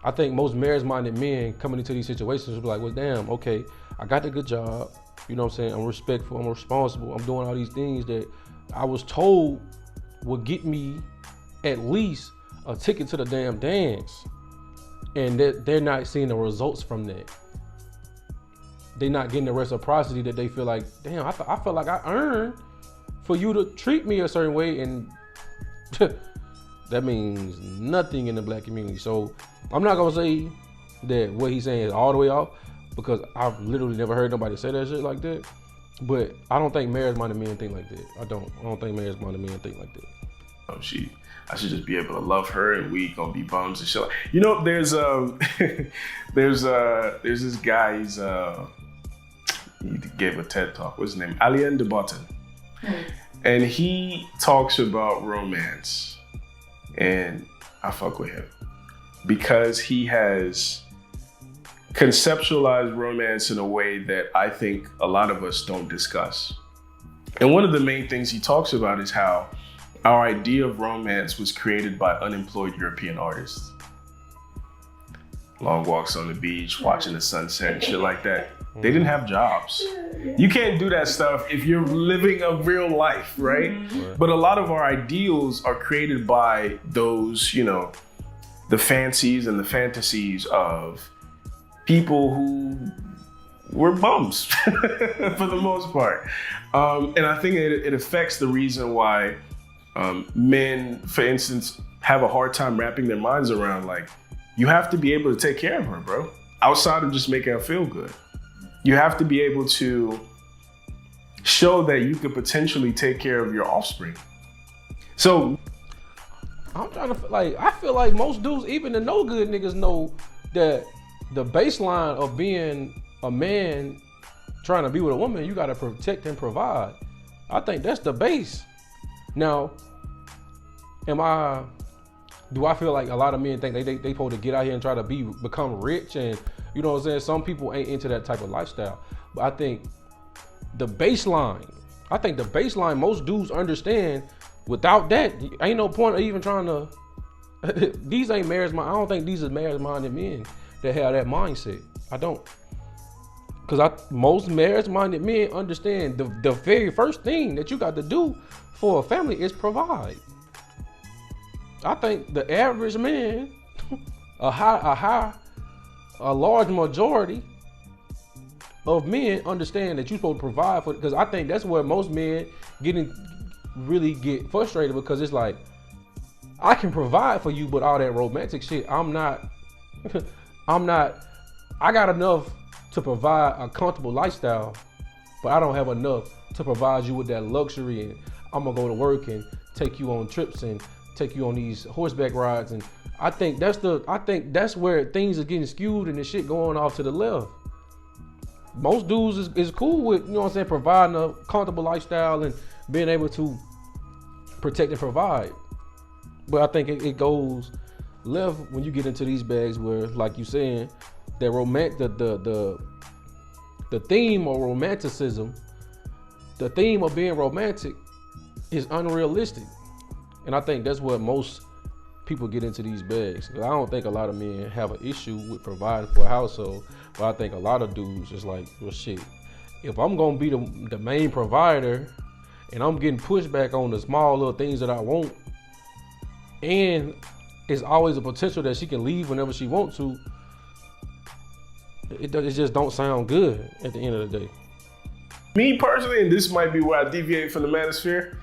A: I think most marriage-minded men coming into these situations will be like, well, damn, okay, I got the good job, You know what I'm saying? I'm respectful, I'm responsible, I'm doing all these things that I was told would get me at least a ticket to the damn dance. And that they're not seeing the results from that. They're not getting the reciprocity that they feel like, damn, I feel like I earned for you to treat me a certain way, and that means nothing in the black community. So I'm not gonna say that what he's saying is all the way off, because I've literally never heard nobody say that shit like that. But I don't think marriage-minded men think like that. I don't think marriage-minded men think like that.
D: I should just be able to love her, and we gonna be bums and shit. You know, there's this guy. He gave a TED talk. What's his name? Alain de Botton. And he talks about romance, and I fuck with him because he has conceptualized romance in a way that I think a lot of us don't discuss. And one of the main things he talks about is how our idea of romance was created by unemployed European artists. Long walks on the beach, watching the sunset and shit like that. They didn't have jobs. You can't do that stuff if you're living a real life, right? But a lot of our ideals are created by those, you know, the fancies and the fantasies of people who were bums for the most part. And I think it affects the reason why men, for instance, have a hard time wrapping their minds around, like, you have to be able to take care of her, bro. Outside of just making her feel good. You have to be able to show that you could potentially take care of your offspring. So
A: I'm trying to, like, I feel like most dudes, even the no good niggas, know that the baseline of being a man trying to be with a woman, you gotta protect and provide. I think that's the base. Now, do I feel like a lot of men think they supposed to get out here and try to become rich, and you know what I'm saying? Some people ain't into that type of lifestyle. But I think the baseline, most dudes understand, without that, ain't no point of even trying to, these ain't marriage minded. I don't think these are marriage minded men that have that mindset. I don't. Because most marriage minded men understand the very first thing that you got to do for a family is provide. I think the average man, a large majority of men understand that you're supposed to provide for, because I think that's where most men really get frustrated, because it's like, I can provide for you, but all that romantic shit, I got enough to provide a comfortable lifestyle, but I don't have enough to provide you with that luxury, and I'm gonna go to work and take you on trips and take you on these horseback rides. And I think that's where things are getting skewed and the shit going off to the left. Most dudes is cool with, you know what I'm saying, providing a comfortable lifestyle and being able to protect and provide. But I think it goes left when you get into these bags where, like you saying, that the theme of romanticism, the theme of being romantic is unrealistic. And I think that's what most people get into these bags. I don't think a lot of men have an issue with providing for a household, but I think a lot of dudes is like, well, shit, if I'm gonna be the main provider and I'm getting pushback on the small little things that I want, and it's always a potential that she can leave whenever she wants to, it just don't sound good at the end of the day.
D: Me personally, and this might be where I deviate from the manosphere,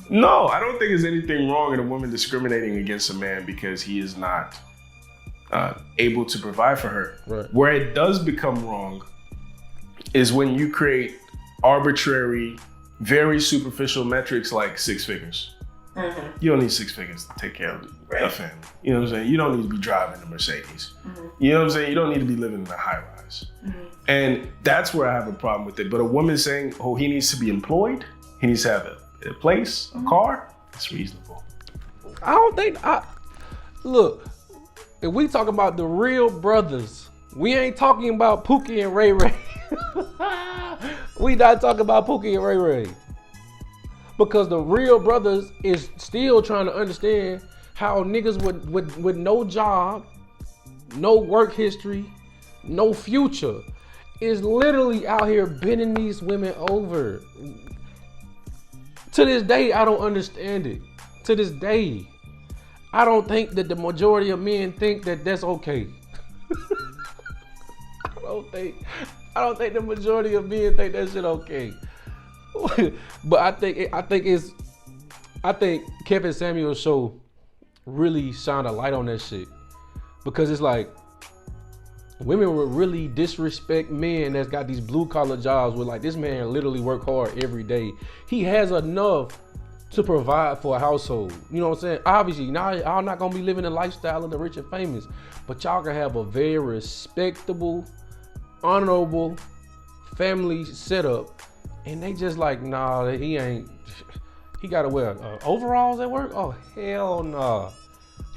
D: no, I don't think there's anything wrong in a woman discriminating against a man because he is not able to provide for her.
A: Right.
D: Where it does become wrong is when you create arbitrary, very superficial metrics like 6 figures. Mm-hmm. You don't need 6 figures to take care of a family. You know what I'm saying? You don't need to be driving a Mercedes. Mm-hmm. You know what I'm saying? You don't need to be living in a high rise. Mm-hmm. And that's where I have a problem with it. But a woman saying, oh, he needs to be employed, he needs to have a place, a car, that's reasonable.
A: I don't think, look, if we talk about the real brothers, we ain't talking about Pookie and Ray Ray. We not talking about Pookie and Ray Ray. Because the real brothers is still trying to understand how niggas with no job, no work history, no future, is literally out here bending these women over. To this day, I don't understand it. To this day, I don't think that the majority of men think that that's okay. I don't think the majority of men think that shit okay. But I think Kevin Samuel's show really shined a light on that shit, because it's like women would really disrespect men that's got these blue collar jobs where like this man literally work hard every day. He has enough to provide for a household. You know what I'm saying? Obviously, now I'm not gonna be living the lifestyle of the rich and famous, but y'all can have a very respectable, honorable family setup, and they just like, nah, he gotta wear overalls at work? Oh, hell nah.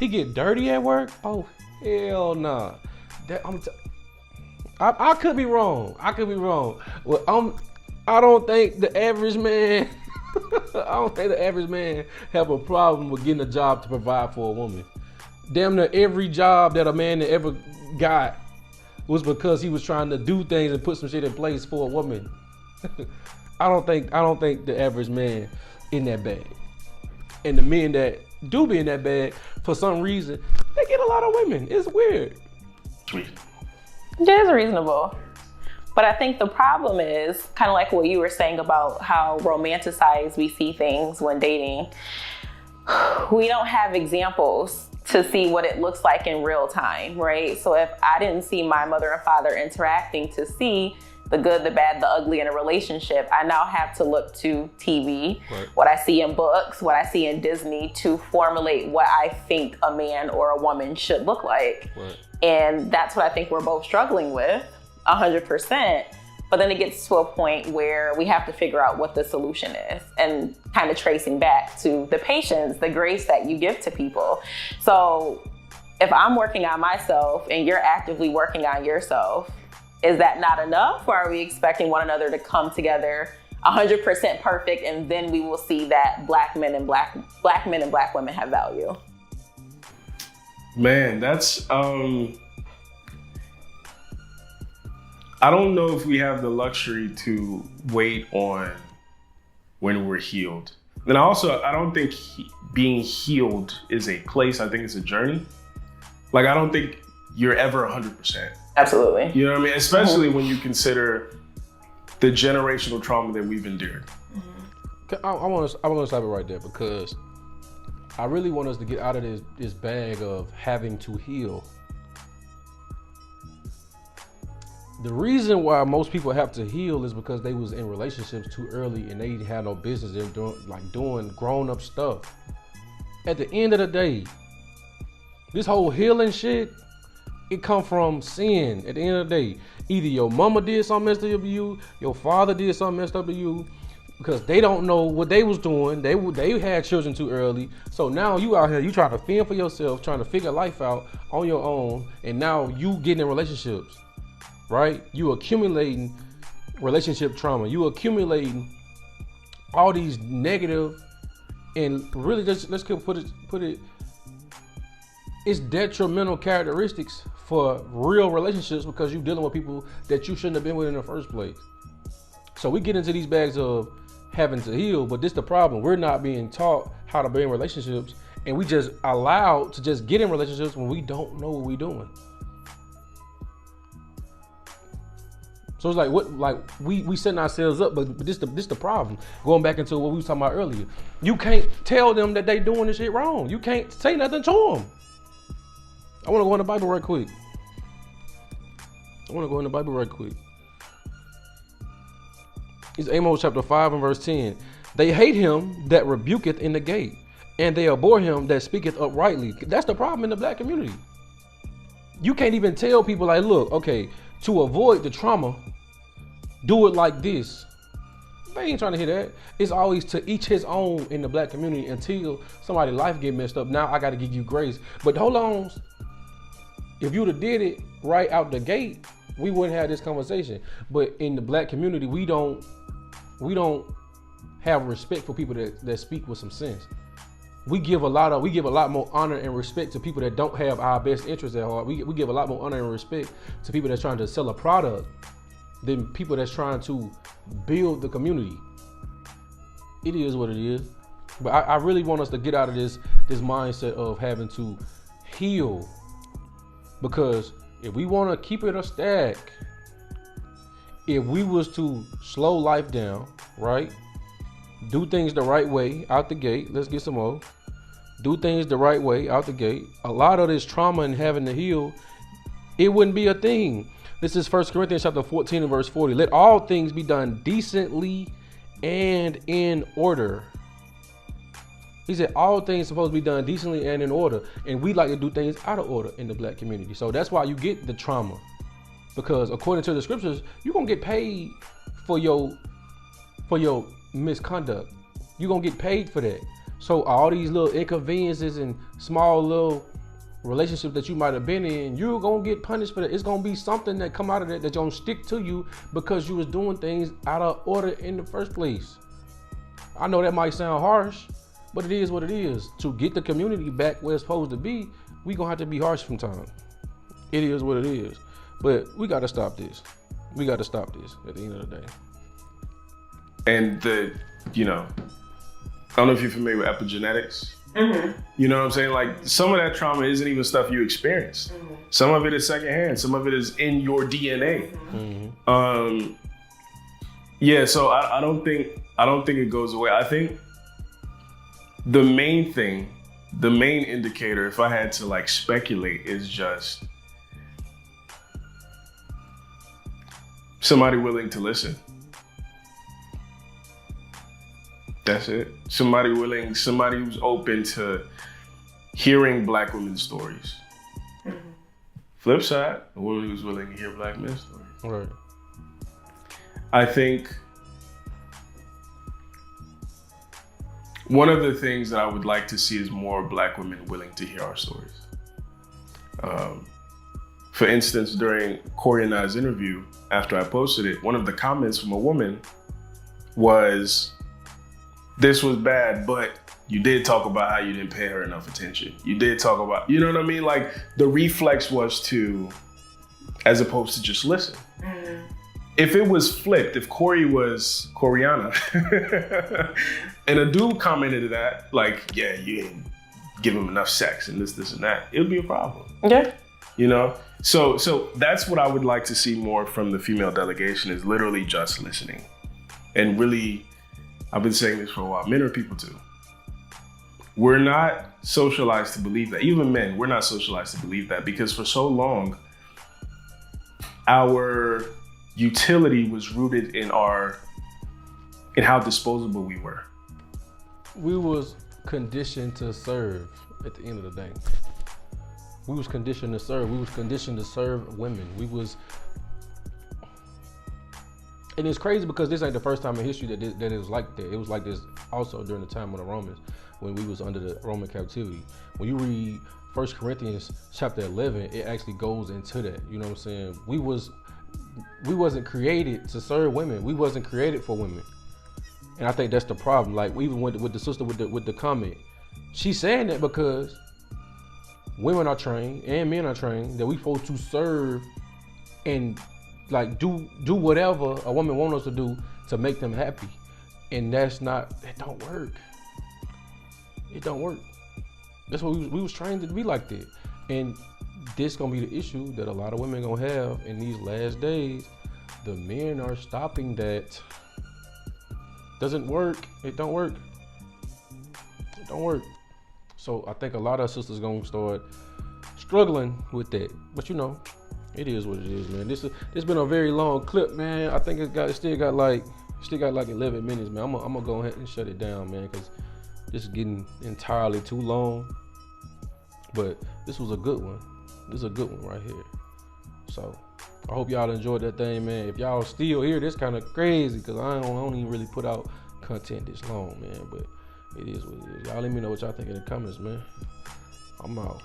A: He get dirty at work? Oh, hell nah. I could be wrong. Well, I don't think the average man have a problem with getting a job to provide for a woman. Damn near every job that a man ever got was because he was trying to do things and put some shit in place for a woman. I don't think the average man in that bag. And the men that do be in that bag, for some reason, they get a lot of women. It's weird.
B: It is reasonable. But I think the problem is kind of like what you were saying about how romanticized we see things when dating. We don't have examples to see what it looks like in real time, right? So if I didn't see my mother and father interacting to see the good, the bad, the ugly in a relationship, I now have to look to TV, right, what I see in books, what I see in Disney, to formulate what I think a man or a woman should look like. Right. And that's what I think we're both struggling with, 100%. But then it gets to a point where we have to figure out what the solution is, and kind of tracing back to the patience, the grace that you give to people. So if I'm working on myself and you're actively working on yourself, is that not enough? Or are we expecting one another to come together 100% perfect, and then we will see that black men and black women have value?
D: Man, that's I don't know if we have the luxury to wait on when we're healed. And I don't think being healed is a place. I think it's a journey. Like, I don't think you're ever 100%.
B: Absolutely.
D: You know what I mean? Especially when you consider the generational trauma that we've endured.
A: I want to stop it right there, because I really want us to get out of this bag of having to heal. The reason why most people have to heal is because they was in relationships too early and they had no business doing grown-up stuff. At the end of the day, this whole healing shit, it come from sin. At the end of the day, either your mama did something messed up to you, your father did something messed up to you, because they don't know what they was doing. They had children too early. So now you out here, you trying to fend for yourself, trying to figure life out on your own, and now you getting in relationships, right? You accumulating relationship trauma. You accumulating all these negative, and really just let's put it, it's detrimental characteristics for real relationships, because you're dealing with people that you shouldn't have been with in the first place. So we get into these bags of having to heal, but this the problem. We're not being taught how to be in relationships, and we just allowed to just get in relationships when we don't know what we're doing. So it's like we setting ourselves up, but this the problem. Going back into what we was talking about earlier, you can't tell them that they doing this shit wrong. You can't say nothing to them. I want to go in the Bible right quick. It's Amos chapter 5 and verse 10. They hate him that rebuketh in the gate, and they abhor him that speaketh uprightly. That's the problem in the black community. You can't even tell people, like, look, okay, to avoid the trauma, do it like this. They ain't trying to hear that. It's always to each his own in the black community until somebody's life get messed up. Now I got to give you grace. But hold on. If you would have did it right out the gate, we wouldn't have this conversation. But in the black community, we don't have respect for people that speak with some sense. We give a lot more honor and respect to people that don't have our best interests at heart. We give a lot more honor and respect to people that's trying to sell a product than people that's trying to build the community. It is what it is. But I really want us to get out of this mindset of having to heal. Because if we want to keep it a stack, if we was to slow life down, right? Do things the right way out the gate. Let's get some more. Do things the right way out the gate. A lot of this trauma and having to heal, it wouldn't be a thing. This is 1 Corinthians chapter 14 and verse 40. Let all things be done decently and in order. He said all things supposed to be done decently and in order. And we like to do things out of order in the black community. So that's why you get the trauma. Because according to the scriptures, you're going to get paid for your misconduct. You're going to get paid for that. So all these little inconveniences and small little relationships that you might have been in, you're going to get punished for that. It's going to be something that come out of that that's going to stick to you because you was doing things out of order in the first place. I know that might sound harsh, but it is what it is. To get the community back where it's supposed to be, we going to have to be harsh sometimes. It is what it is. But we got to stop this. We got to stop this at the end of the day.
D: And I don't know if you're familiar with epigenetics. Mm-hmm. You know what I'm saying? Like some of that trauma isn't even stuff you experienced. Mm-hmm. Some of it is secondhand. Some of it is in your DNA. Mm-hmm. So I don't think it goes away. I think the main indicator, if I had to like speculate, is just somebody willing to listen. That's it. Somebody who's open to hearing black women's stories. Mm-hmm. Flip side, a woman who's willing to hear black men's stories.
A: Right.
D: I think one of the things that I would like to see is more black women willing to hear our stories. For instance, during Corey and I's interview, after I posted it, one of the comments from a woman was, "This was bad, but you did talk about how you didn't pay her enough attention. You did talk about," you know what I mean? Like the reflex was to, as opposed to just listen. Mm-hmm. If it was flipped, if Corey was Coriana and a dude commented to that, like, yeah, you didn't give him enough sex and this and that, it would be a problem.
B: Okay.
D: You know? So that's what I would like to see more from the female delegation, is literally just listening. And really, I've been saying this for a while, men are people too. We're not socialized to believe that. Even men, we're not socialized to believe that, because for so long, our utility was rooted in how disposable we were.
A: We was conditioned to serve at the end of the day. We was conditioned to serve. We was conditioned to serve women. And it's crazy because this ain't the first time in history that it was like that. It was like this also during the time of the Romans, when we was under the Roman captivity. When you read 1 Corinthians chapter 11, it actually goes into that. You know what I'm saying? We wasn't created to serve women. We wasn't created for women. And I think that's the problem. Like even with the sister with the comment, she's saying that because women are trained and men are trained that we supposed to serve and like do whatever a woman wants us to do to make them happy. And that don't work. It don't work. That's what we was trained to be like that. And this gonna be the issue that a lot of women gonna have in these last days. The men are stopping that. Doesn't work. It don't work. It don't work. So I think a lot of sisters gonna start struggling with that. But you know, it is what it is, man. This been a very long clip, man. I think it still got like 11 minutes, man. I'm gonna go ahead and shut it down, man, because this is getting entirely too long. But this was a good one. This is a good one right here. So I hope y'all enjoyed that thing, man. If y'all still here, this kind of crazy because I don't even really put out content this long, man. But it is what it is. Y'all let me know what y'all think in the comments, man. I'm out.